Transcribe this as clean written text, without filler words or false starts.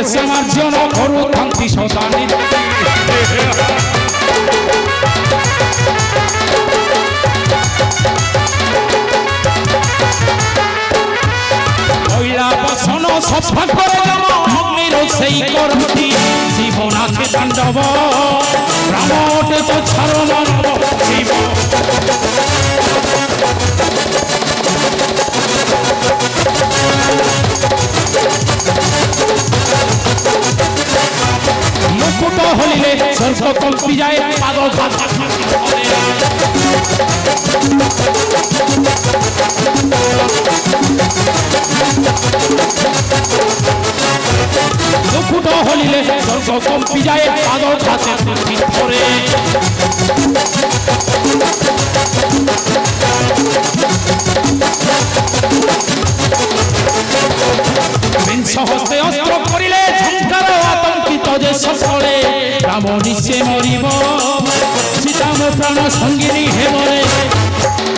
হেসে মার্জন করু কান্তি সদানি কইলা বসন সফা করে যাম অগ্নির সেই করতি জীবন আছে তাণ্ডব রামটে তো ছাড়ো মানব জীব মুকুট হলিলে স্বর্গ কম্পি যায় পাগল ভাষা মুকুট হলিলে স্বর্গ কম্পি যায় পাগল ভাষা ধরে সহস্তে অস্ত্র করিলে ঝঙ্কার আতঙ্কিত যে সকলে রাম নিশ্চে মরিব সীতাম প্রাণ সঙ্গিনী হে বলে